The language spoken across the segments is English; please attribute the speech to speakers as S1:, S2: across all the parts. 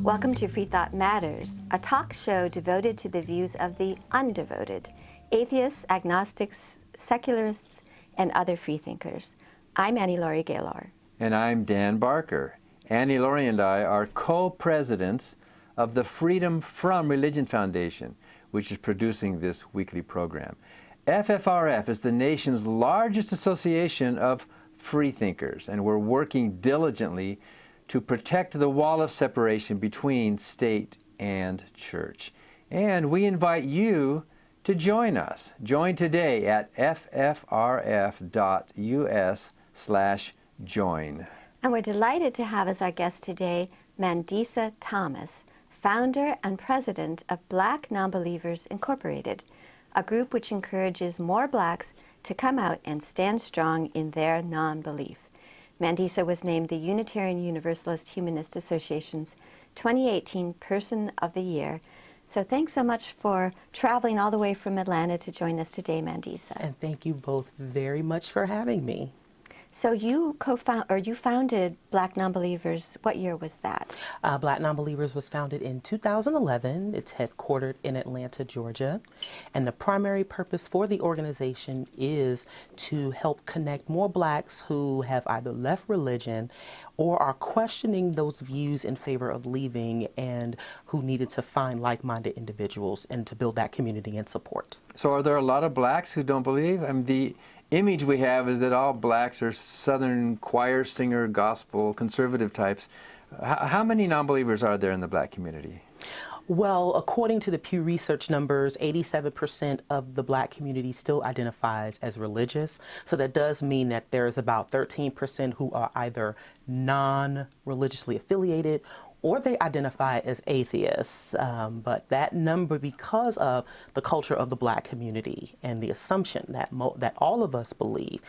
S1: Welcome to Freethought Matters, a talk show devoted to the views of the undevoted, atheists, agnostics, secularists, and other freethinkers. I'm Annie Laurie Gaylor.
S2: And I'm Dan Barker. Annie Laurie and I are co-presidents of the Freedom from Religion Foundation, which is producing this weekly program. FFRF is the nation's largest association of freethinkers, and we're working diligently to protect the wall of separation between state and church. And we invite you to join us. Join today at ffrf.us/join.
S1: And we're delighted to have as our guest today Mandisa Thomas, founder and president of Black Nonbelievers Incorporated, a group which encourages more blacks to come out and stand strong in their non-belief. Mandisa was named the Unitarian Universalist Humanist Association's 2018 Person of the Year. So thanks so much for traveling all the way from Atlanta to join us today, Mandisa.
S3: And thank you both very much for having me.
S1: So you founded Black Nonbelievers. What year was that?
S3: Black Nonbelievers was founded in 2011. It's headquartered in Atlanta, Georgia. And the primary purpose for the organization is to help connect more blacks who have either left religion or are questioning those views in favor of leaving and who needed to find like-minded individuals and to build that community and support.
S2: So are there a lot of blacks who don't believe? I mean, the image we have is that all blacks are Southern choir singer, gospel, conservative types. How many non-believers are there in the black community?
S3: Well, according to the Pew Research numbers, 87% of the black community still identifies as religious. So that does mean that there's about 13% who are either non-religiously affiliated or they identify as atheists. But that number, because of the culture of the black community and the assumption that that all of us believe,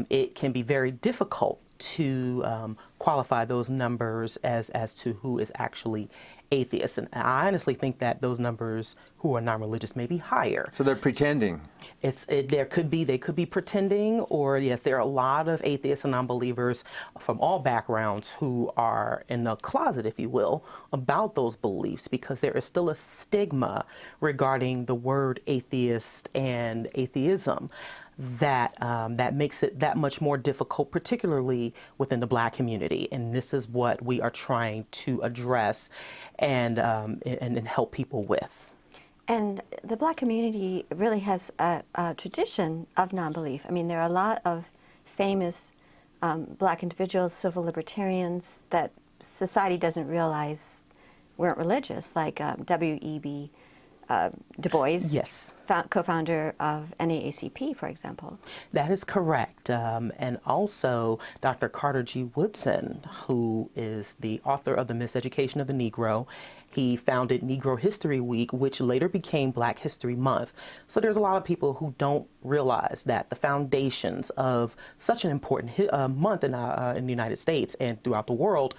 S3: it can be very difficult to qualify those numbers as to who is actually atheists. And I honestly think that those numbers who are non-religious may be higher.
S2: So they're pretending.
S3: They could be pretending, or yes, there are a lot of atheists and non-believers from all backgrounds who are in the closet, if you will, about those beliefs, because there is still a stigma regarding the word atheist and atheism that makes it that much more difficult, particularly within the black community. And this is what we are trying to address and help people with.
S1: And the black community really has a tradition of non-belief. I mean, there are a lot of famous black individuals, civil libertarians, that society doesn't realize weren't religious, like W.E.B. Du Bois,
S3: yes,
S1: co-founder of NAACP, for example.
S3: That is correct. And also Dr. Carter G. Woodson, who is the author of The Miseducation of the Negro. He founded Negro History Week, which later became Black History Month. So there's a lot of people who don't realize that the foundations of such an important month in the United States and throughout the world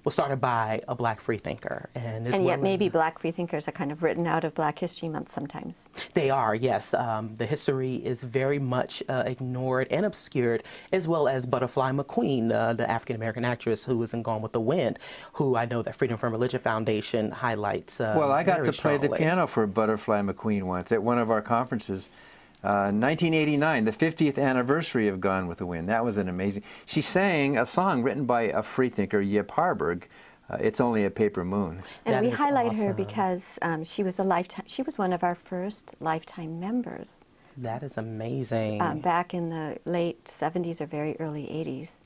S3: was started by a black freethinker. And
S1: yet maybe black freethinkers are kind of written out of Black History Month sometimes.
S3: They are, yes. The history is very much ignored and obscured, as well as Butterfly McQueen, the African-American actress who was in Gone with the Wind, who I know that Freedom from Religion Foundation highlights
S2: Well, I got to play
S3: strongly.
S2: the piano for Butterfly McQueen once at one of our conferences. 1989, the 50th anniversary of Gone with the Wind. That was an amazing. She sang a song written by a freethinker, Yip Harburg. It's Only a Paper Moon.
S1: And
S3: That
S1: we
S3: is
S1: highlight her
S3: awesome.
S1: because she was one of our first lifetime members.
S3: That is amazing.
S1: Back in the late 70s or very early 80s.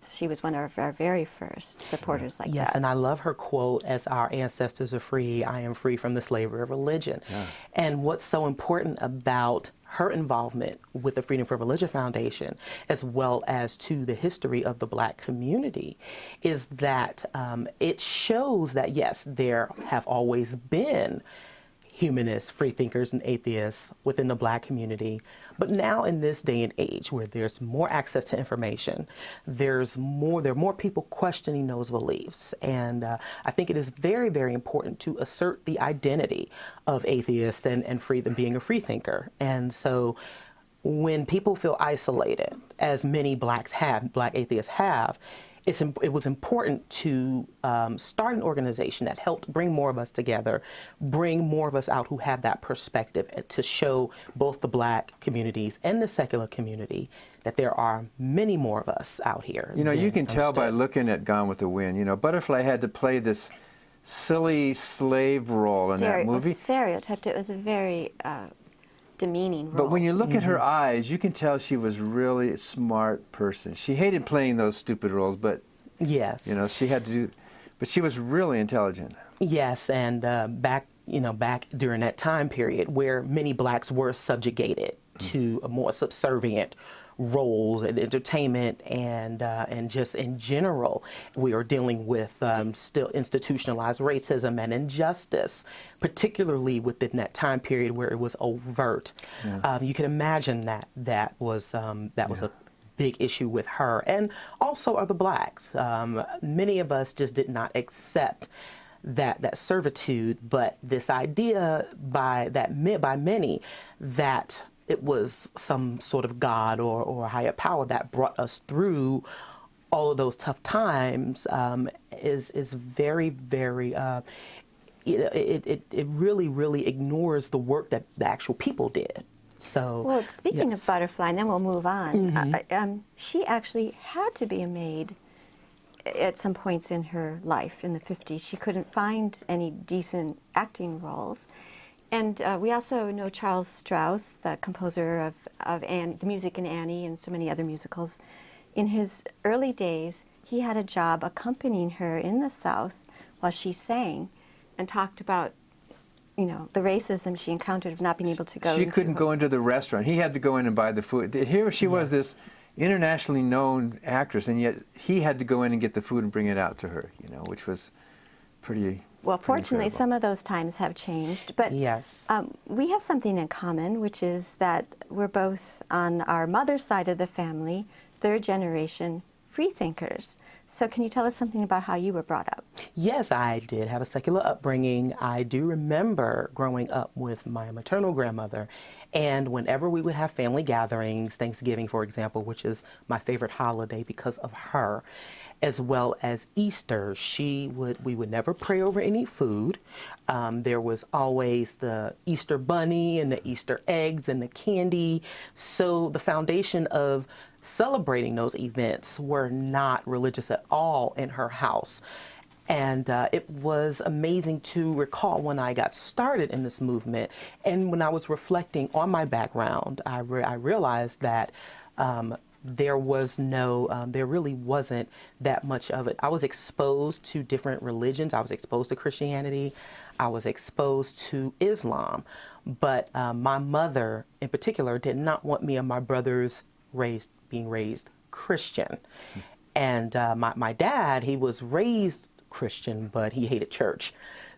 S1: She was one of our very first supporters like that.
S3: Yes, and I love her quote, "As our ancestors are free, I am free from the slavery of religion."
S2: Yeah.
S3: And what's so important about her involvement with the Freedom from Religion Foundation, as well as to the history of the black community, is that it shows that, yes, there have always been humanists, freethinkers, and atheists within the black community. But now in this day and age where there's more access to information, there are more people questioning those beliefs. And I think it is very, very important to assert the identity of atheists and being a freethinker. And so when people feel isolated, as many black atheists have, it was important to start an organization that helped bring more of us together, bring more of us out who have that perspective, to show both the Black communities and the secular community that there are many more of us out here.
S2: You know, you can tell by looking at Gone with the Wind. You know, Butterfly had to play this silly slave role in that movie.
S1: It was stereotyped. It was a very demeaning role.
S2: But when you look at her eyes, you can tell she was really a smart person. She hated playing those stupid roles, but
S3: yes,
S2: you know, she had to do. But she was really intelligent.
S3: Yes, and back during that time period where many Blacks were subjugated to a more subservient roles in entertainment and just in general, we are dealing with still institutionalized racism and injustice, particularly within that time period where it was overt. You can imagine that was a big issue with her, and also other Blacks. Many of us just did not accept that servitude, but this idea by many that it was some sort of God or a higher power that brought us through all of those tough times is very, very, it really ignores the work that the actual people did. So,
S1: well, speaking
S3: yes.
S1: of Butterfly, and then we'll move on, she actually had to be a maid at some points in her life in the 50s. She couldn't find any decent acting roles. And we also know Charles Strauss, the composer of the music in Annie and so many other musicals. In his early days, he had a job accompanying her in the South while she sang, and talked about, you know, the racism she encountered of not being able to go.
S2: She couldn't go into the restaurant. He had to go in and buy the food. Here she was, this internationally known actress, and yet he had to go in and get the food and bring it out to her, you know, which was pretty.
S1: Well, fortunately,
S2: incredible.
S1: some of those times have changed, but
S3: yes.
S1: We have something in common, which is that we're both on our mother's side of the family, third generation freethinkers. So can you tell us something about how you were brought up?
S3: Yes, I did have a secular upbringing. I do remember growing up with my maternal grandmother, and whenever we would have family gatherings, Thanksgiving, for example, which is my favorite holiday because of her, as well as Easter, we would never pray over any food. There was always the Easter bunny and the Easter eggs and the candy. So the foundation of celebrating those events were not religious at all in her house. And it was amazing to recall when I got started in this movement, and when I was reflecting on my background, I realized that there really wasn't that much of it. I was exposed to different religions. I was exposed to Christianity. I was exposed to Islam. But my mother, in particular, did not want me and my brothers being raised Christian. And my dad, he was raised Christian, but he hated church.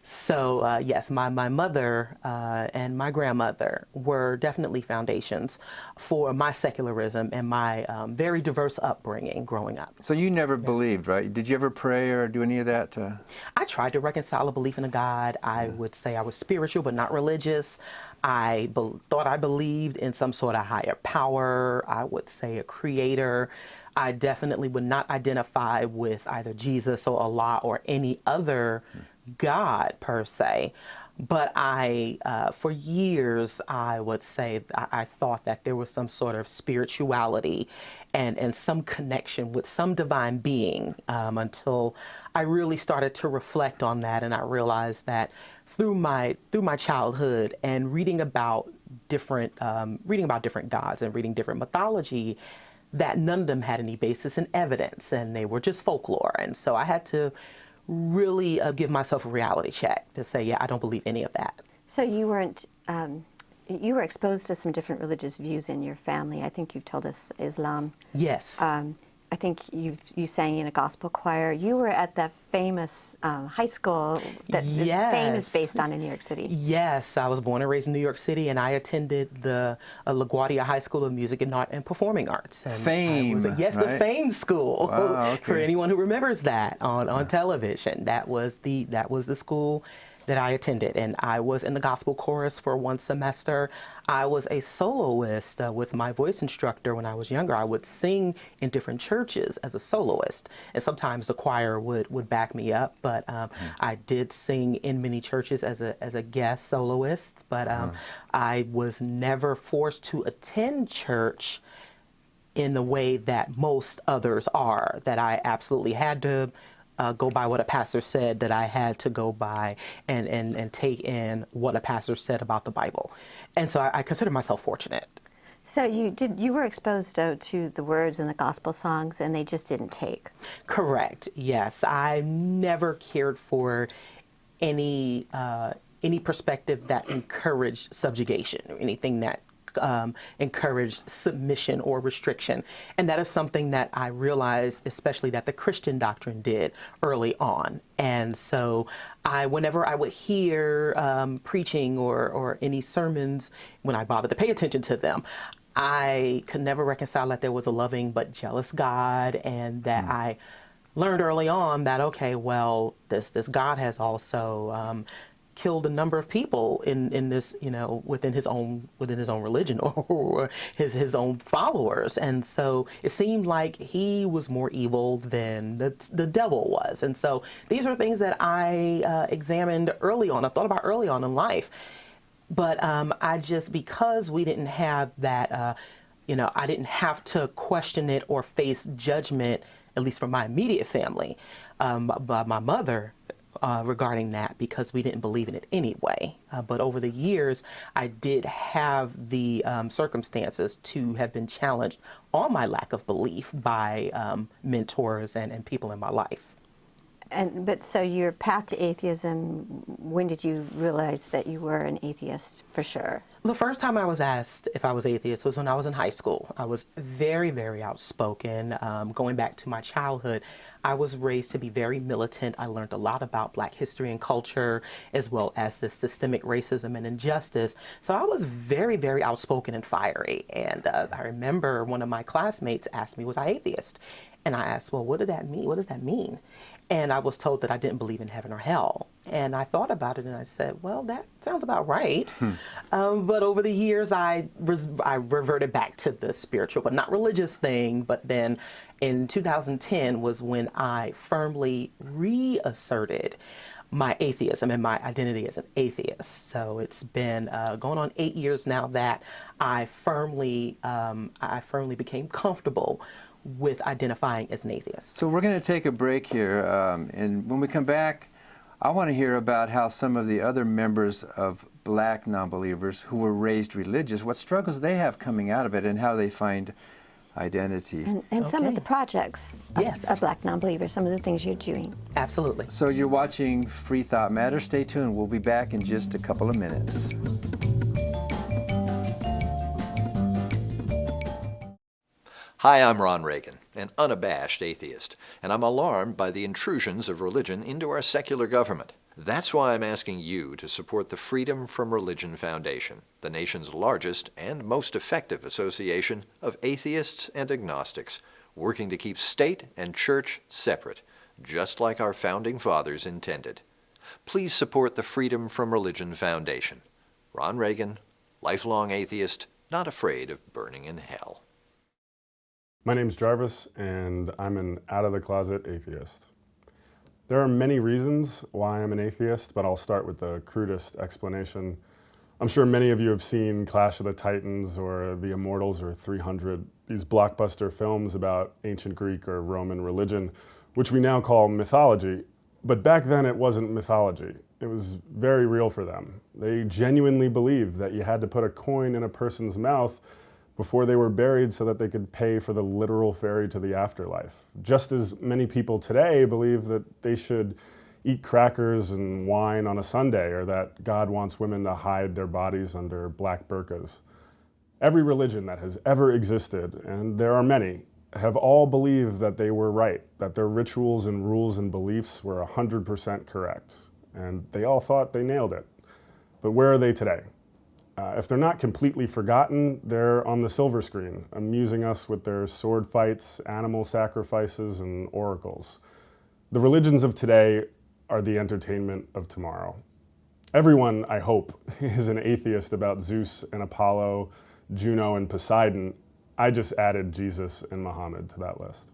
S3: So yes, my mother and my grandmother were definitely foundations for my secularism and my very diverse upbringing growing up.
S2: So you never believed, right? Did you ever pray or do any of that?
S3: I tried to reconcile a belief in a God. I would say I was spiritual but not religious. I thought I believed in some sort of higher power. I would say a creator. I definitely would not identify with either Jesus or Allah or any other God per se, but for years, I would say I thought that there was some sort of spirituality and some connection with some divine being until I really started to reflect on that, and I realized that through my childhood and reading about different gods and reading different mythology, that none of them had any basis in evidence, and they were just folklore, and so I had to really give myself a reality check to say, yeah, I don't believe any of that.
S1: So you weren't, you were exposed to some different religious views in your family. I think you've told us Islam.
S3: Yes.
S1: I think you sang in a gospel choir. You were at that famous high school that is famous based on in New York City.
S3: Yes, I was born and raised in New York City, and I attended the LaGuardia High School of Music and Art and Performing Arts. And
S2: Fame,
S3: yes,
S2: right?
S3: The Fame School.
S2: Wow, okay.
S3: For anyone who remembers that on television, that was the school that I attended, and I was in the gospel chorus for one semester. I was a soloist with my voice instructor when I was younger. I would sing in different churches as a soloist, and sometimes the choir would back me up, but I did sing in many churches as a guest soloist, but I was never forced to attend church in the way that most others are, that I absolutely had to go by what a pastor said, that I had to go by and take in what a pastor said about the Bible. And so I consider myself fortunate.
S1: So you were exposed, though, to the words in the gospel songs, and they just didn't take. Correct.
S3: Yes, I never cared for any perspective that encouraged subjugation or anything that encouraged submission or restriction. And that is something that I realized, especially that the Christian doctrine did early on. And so whenever I would hear preaching or any sermons, when I bothered to pay attention to them, I could never reconcile that there was a loving but jealous God, and that I learned early on that, okay, well, this God has also killed a number of people in this, within his own religion or his own followers. And so it seemed like he was more evil than the devil was. And so these are things that I examined early on. I thought about early on in life. But because we didn't have that, I didn't have to question it or face judgment, at least from my immediate family, by my mother, regarding that, because we didn't believe in it anyway. But over the years, I did have the circumstances to have been challenged on my lack of belief by mentors and people in my life.
S1: But so your path to atheism, when did you realize that you were an atheist for sure?
S3: The first time I was asked if I was atheist was when I was in high school. I was very, very outspoken. Going back to my childhood, I was raised to be very militant. I learned a lot about Black history and culture, as well as the systemic racism and injustice. So I was very, very outspoken and fiery. And I remember one of my classmates asked me, was I atheist? And I asked, well, what did that mean? What does that mean? And I was told that I didn't believe in heaven or hell. And I thought about it and I said, well, that sounds about right. But over the years, I reverted back to the spiritual, but not religious thing. But then in 2010 was when I firmly reasserted my atheism and my identity as an atheist. So it's been going on 8 years now that I firmly became comfortable with identifying as an atheist.
S2: So we're going to take a break here, and when we come back, I want to hear about how some of the other members of Black nonbelievers who were raised religious, what struggles they have coming out of it and how they find identity.
S1: And some of the projects
S3: Yes.
S1: of Black nonbelievers, some of the things you're doing.
S3: Absolutely.
S2: So you're watching Freethought Matters. Stay tuned. We'll be back in just a couple of minutes.
S4: Hi, I'm Ron Reagan, an unabashed atheist, and I'm alarmed by the intrusions of religion into our secular government. That's why I'm asking you to support the Freedom from Religion Foundation, the nation's largest and most effective association of atheists and agnostics, working to keep state and church separate, just like our founding fathers intended. Please support the Freedom from Religion Foundation. Ron Reagan, lifelong atheist, not afraid of burning in hell.
S5: My name's Jarvis, and I'm an out-of-the-closet atheist. There are many reasons why I'm an atheist, but I'll start with the crudest explanation. I'm sure many of you have seen Clash of the Titans or The Immortals or 300, these blockbuster films about ancient Greek or Roman religion, which we now call mythology. But back then it wasn't mythology. It was very real for them. They genuinely believed that you had to put a coin in a person's mouth before they were buried so that they could pay for the literal ferry to the afterlife. Just as many people today believe that they should eat crackers and wine on a Sunday, or that God wants women to hide their bodies under black burqas. Every religion that has ever existed, and there are many, have all believed that they were right, that their rituals and rules and beliefs were 100% correct. And they all thought they nailed it. But where are they today? If they're not completely forgotten, they're on the silver screen, amusing us with their sword fights, animal sacrifices, and oracles. The religions of today are the entertainment of tomorrow. Everyone, I hope, is an atheist about Zeus and Apollo, Juno and Poseidon. I just added Jesus and Muhammad to that list.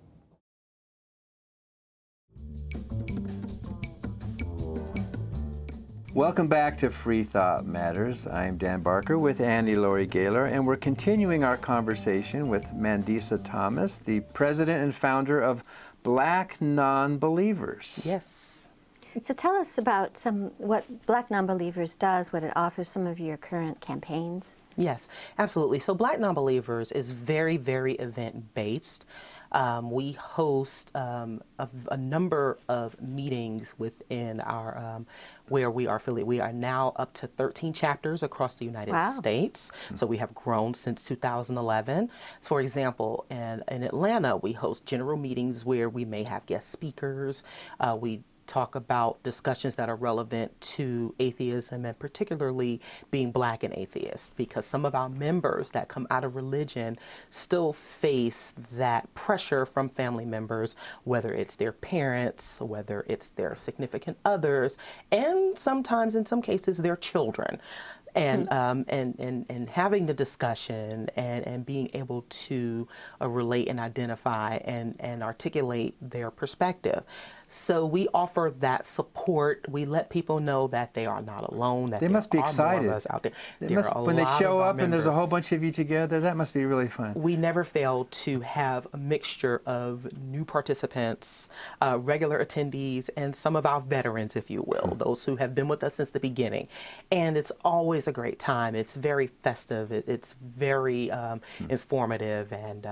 S2: Welcome back to Freethought Matters. I'm Dan Barker with Annie Laurie Gaylor, and we're continuing our conversation with Mandisa Thomas, the president and founder of Black Nonbelievers.
S3: Yes.
S1: So tell us about what Black Nonbelievers does, what it offers, some of your current campaigns.
S3: Yes, absolutely. So Black Nonbelievers is very, very event-based. We host a number of meetings within our where we are affiliated. We are now up to 13 chapters across the United States. So we have grown since 2011. For example, in Atlanta, we host general meetings where we may have guest speakers. We talk about discussions that are relevant to atheism, and particularly being Black and atheist, because some of our members that come out of religion still face that pressure from family members, whether it's their parents, whether it's their significant others, and sometimes in some cases their children. And having the discussion and being able to relate and identify and articulate their perspective. So we offer that support. We let people know that they are not alone, that
S2: They must be excited.
S3: More of us out there.
S2: When they show up and there's a whole bunch of you together, that must be really fun.
S3: We never fail to have a mixture of new participants, regular attendees, and some of our veterans, if you will, those who have been with us since the beginning. And it's always a great time. It's very festive. It's very informative. And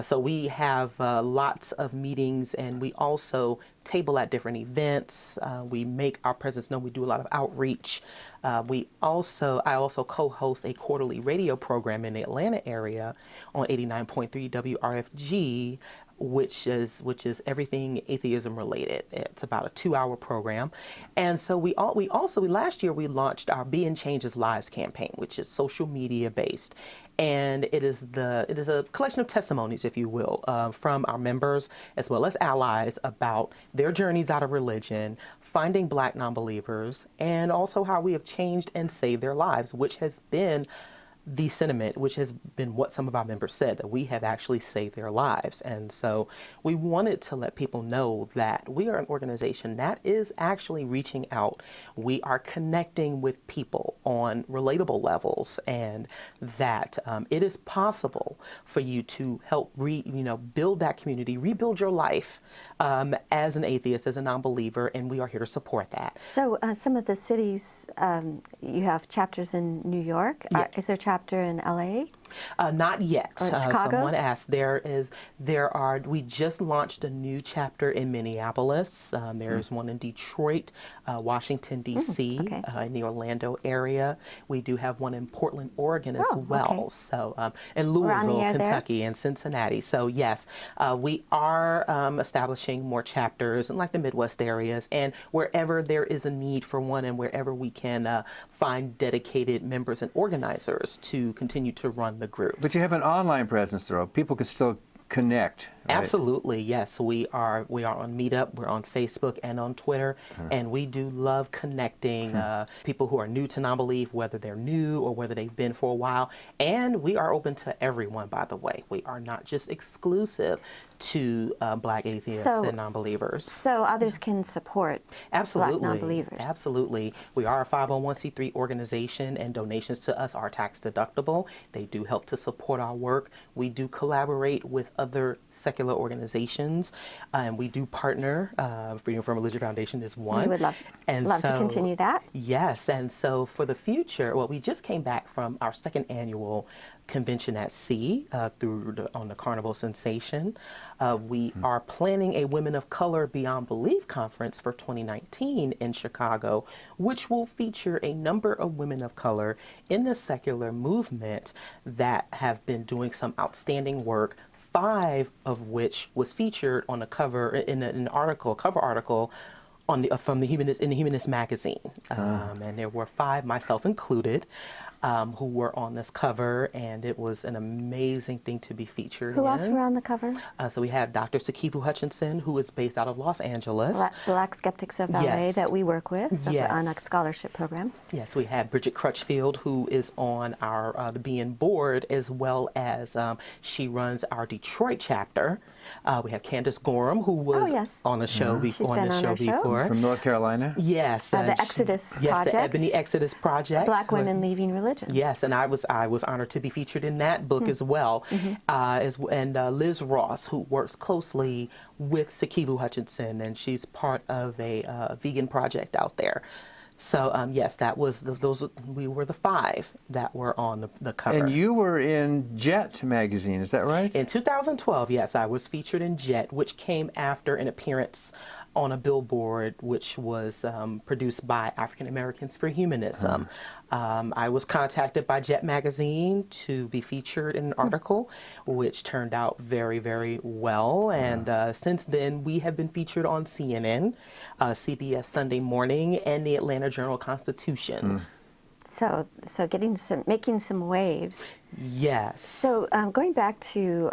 S3: so we have lots of meetings, and we also table at different events. We make our presence known. We do a lot of outreach. I also co-host a quarterly radio program in the Atlanta area on 89.3 WRFG, which is everything atheism related. It's about a 2-hour program. And so last year we launched our Being Changes Lives campaign, which is social media based. And it is a collection of testimonies, if you will, from our members as well as allies about their journeys out of religion, finding Black nonbelievers, and also how we have changed and saved their lives, which has been the sentiment, which has been what some of our members said, that we have actually saved their lives. And so we wanted to let people know that we are an organization that is actually reaching out. We are connecting with people on relatable levels, and that it is possible for you to help build that community, rebuild your life as an atheist, as a non-believer, and we are here to support that.
S1: So some of the cities, you have chapters in New York.
S3: Yeah.
S1: Is there chapter in LA?
S3: Not yet.
S1: Or Chicago?
S3: Someone asked. We just launched a new chapter in Minneapolis. There's one in Detroit, Washington, D.C., in the Orlando area. We do have one in Portland, Oregon as well.
S1: Okay.
S3: So, and Louisville, Kentucky, and Cincinnati. So yes, we are establishing more chapters in like the Midwest areas, and wherever there is a need for one, and wherever we can find dedicated members and organizers to continue to run the groups.
S2: But you have an online presence, though. People can still connect. Right?
S3: Absolutely, yes. We are on Meetup, we're on Facebook and on Twitter, and we do love connecting people who are new to non-belief, whether they're new or whether they've been for a while. And we are open to everyone, by the way. We are not just exclusive to Black atheists and non-believers.
S1: So others can support
S3: Absolutely.
S1: Black non-believers.
S3: Absolutely. We are a 501c3 organization, and donations to us are tax deductible. They do help to support our work. We do collaborate with other secular organizations, and we do partner. Freedom from Religion Foundation is one.
S1: We would love to continue that. Yes,
S3: and so for the future, we just came back from our second annual convention at sea on the Carnival Sensation. We are planning a Women of Color Beyond Belief conference for 2019 in Chicago, which will feature a number of women of color in the secular movement that have been doing some outstanding work, 5 of which was featured on the cover in an cover article in the Humanist magazine. And there were 5, myself included. who were on this cover, and it was an amazing thing to be featured in.
S1: Who else were on the cover?
S3: So we have Dr. Sekivu Hutchinson, who is based out of Los Angeles.
S1: Black Skeptics of LA that we work with on a scholarship program.
S3: Yes, we have Bridget Crutchfield, who is on our the BN board, as well as she runs our Detroit chapter. We have Candace Gorham, who was on the show before.
S2: From North Carolina.
S3: Yes,
S1: the Exodus Project.
S3: The Ebony Exodus Project.
S1: Black Women Leaving Religion.
S3: Yes, and I was honored to be featured in that book as well. And Liz Ross, who works closely with Sekivu Hutchinson, and she's part of a vegan project out there. So yes, that was we were the 5 that were on the cover.
S2: And you were in Jet magazine, is that right?
S3: In 2012, yes, I was featured in Jet, which came after an appearance on a billboard which was produced by African Americans for Humanism. I was contacted by Jet magazine to be featured in an article, which turned out very, very well. And since then, we have been featured on CNN, CBS Sunday Morning, and the Atlanta Journal-Constitution.
S1: So making some waves.
S3: Yes.
S1: So going back to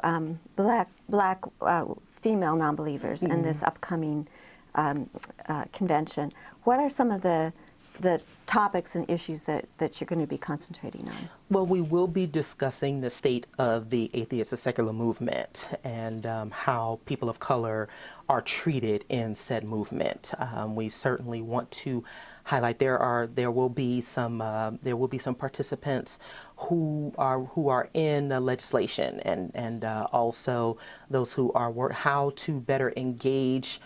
S1: black female nonbelievers and this upcoming convention, what are some of the topics and issues that you're going to be concentrating on?
S3: Well, we will be discussing the state of the atheist and secular movement and how people of color are treated in said movement. We certainly want to highlight there will be some participants who are in the legislation and also those who are how to better engage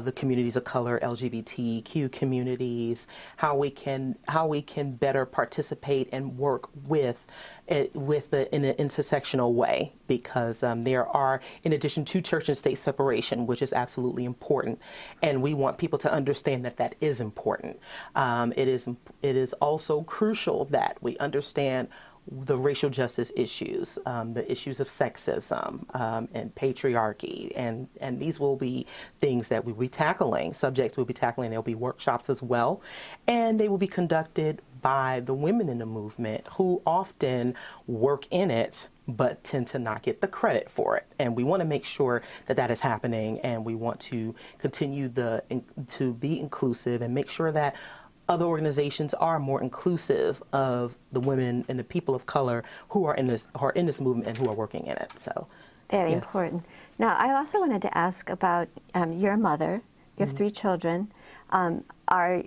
S3: the communities of color, LGBTQ communities, how we can better participate and work with in an intersectional way, because there are, in addition to church and state separation, which is absolutely important, and we want people to understand that is important. It is also crucial that we understand the racial justice issues, the issues of sexism and patriarchy, and these will be things that we'll be tackling, subjects we'll be tackling. There'll be workshops as well, and they will be conducted by the women in the movement who often work in it but tend to not get the credit for it. And we want to make sure that is happening, and we want to continue to be inclusive and make sure that other organizations are more inclusive of the women and the people of color who are in this movement and who are working in it. So,
S1: very important. Now, I also wanted to ask about your mother. You have 3 children. Are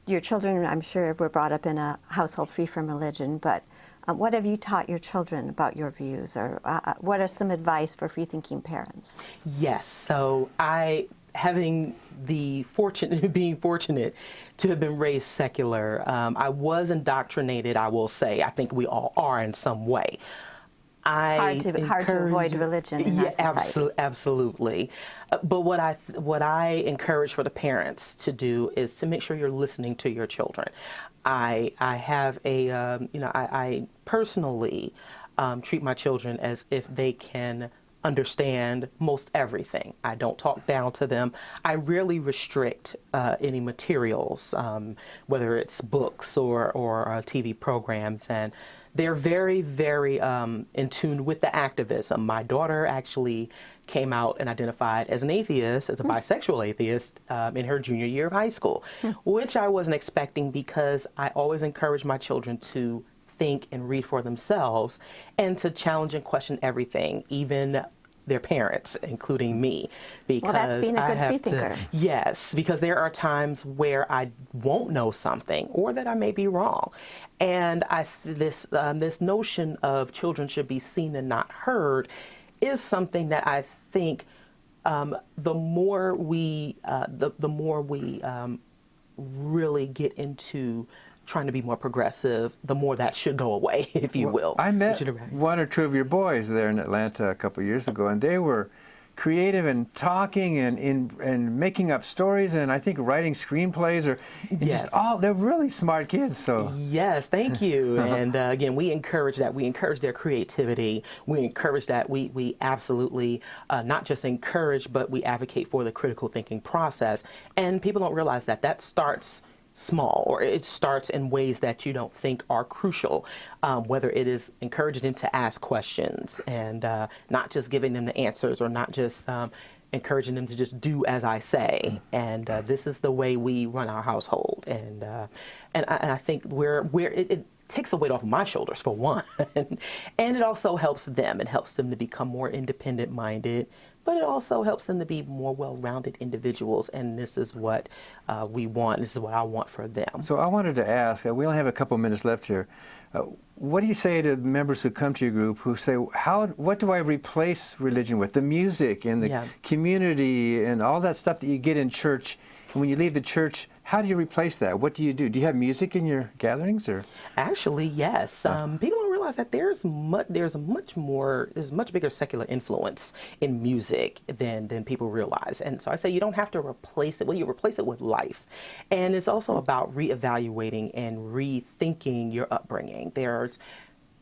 S1: your children, I'm sure, were brought up in a household free from religion, but what have you taught your children about your views, or what are some advice for free-thinking parents?
S3: Yes. So being fortunate to have been raised secular, I was indoctrinated, I will say. I think we all are in some way.
S1: Hard to avoid religion in our society.
S3: Absolutely. But what I encourage for the parents to do is to make sure you're listening to your children. I have I personally treat my children as if they can understand most everything. I don't talk down to them. I rarely restrict any materials, whether it's books or TV programs, and they're very, very in tune with the activism. My daughter actually came out and identified as an atheist, as a bisexual atheist, in her junior year of high school, which I wasn't expecting, because I always encourage my children to think and read for themselves and to challenge and question everything, even their parents, including me.
S1: Well, that's being a good free thinker.
S3: Yes, because there are times where I won't know something or that I may be wrong. And this notion of children should be seen and not heard is something that I think the more we really get into trying to be more progressive, the more that should go away, if you will.
S2: I met 1 or 2 of your boys there in Atlanta a couple of years ago, and they were creative and talking and making up stories, and I think writing screenplays, or they're really smart kids. So
S3: yes, thank you. And again, we encourage that. We encourage their creativity. We encourage that. We absolutely not just encourage, but we advocate for the critical thinking process. And people don't realize that starts small, or it starts in ways that you don't think are crucial, whether it is encouraging them to ask questions and not just giving them the answers, or not just encouraging them to just do as I say. And this is the way we run our household. And I think it takes the weight off of my shoulders, for one, and it also helps them. It helps them to become more independent-minded, but it also helps them to be more well-rounded individuals. And this is what we want. This is what I want for them.
S2: So I wanted to ask, we only have a couple minutes left here. What do you say to members who come to your group who say, what do I replace religion with? The music and the community and all that stuff that you get in church. And when you leave the church, how do you replace that? What do you do? Do you have music in your gatherings, or? Actually,
S3: yes. People don't realize that there's much bigger secular influence in music than people realize. And so I say you don't have to replace it. Well, you replace it with life. And it's also about reevaluating and rethinking your upbringing. There's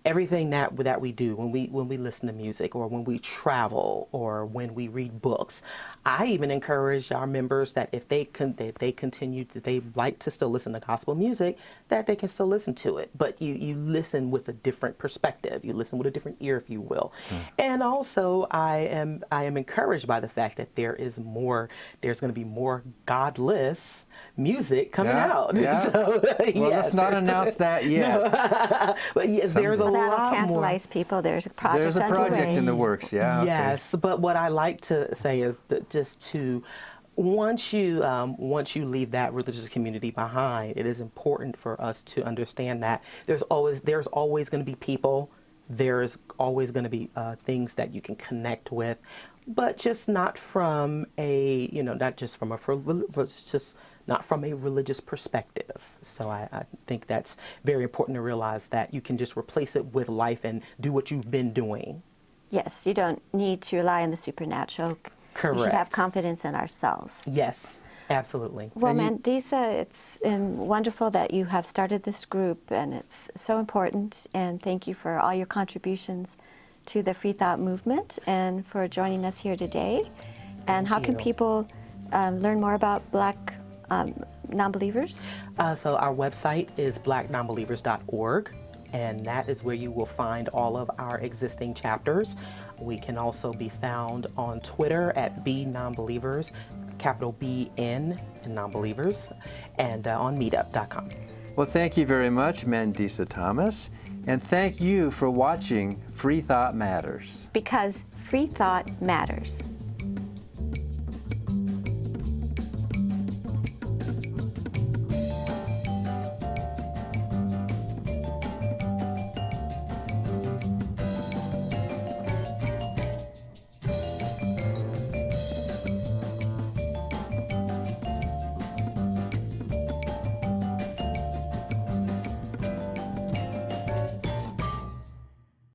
S3: everything that we do when we listen to music, or when we travel, or when we read books. I even encourage our members that if they like to still listen to gospel music, that they can still listen to it. But you listen with a different perspective. You listen with a different ear, if you will. And also, I am encouraged by the fact that there's going to be more godless music coming out.
S2: Yeah.
S3: So,
S2: well, let's not announce that yet.
S3: No. But yes, there's a
S1: That'll
S3: lot
S1: tantalize
S3: more.
S1: people. There's a project
S2: There's a project
S1: underway.
S2: in the works, yeah.
S3: Yes, but what I like to say is that once you leave that religious community behind, it is important for us to understand that there's always going to be people. There's always going to be things that you can connect with, but just not from a not from a religious perspective. So I think that's very important to realize, that you can just replace it with life and do what you've been doing.
S1: Yes, you don't need to rely on the supernatural.
S3: Correct.
S1: We should have confidence in ourselves.
S3: Yes, absolutely.
S1: Well, Mandisa, it's wonderful that you have started this group, and it's so important. And thank you for all your contributions to the Freethought movement, and for joining us here today. And how can people learn more about Black Nonbelievers?
S3: So our website is blacknonbelievers.org. And that is where you will find all of our existing chapters. We can also be found on Twitter at BNonbelievers, capital BN and Nonbelievers, and on meetup.com.
S2: Well, thank you very much, Mandisa Thomas. And thank you for watching Free Thought Matters.
S1: Because free thought matters.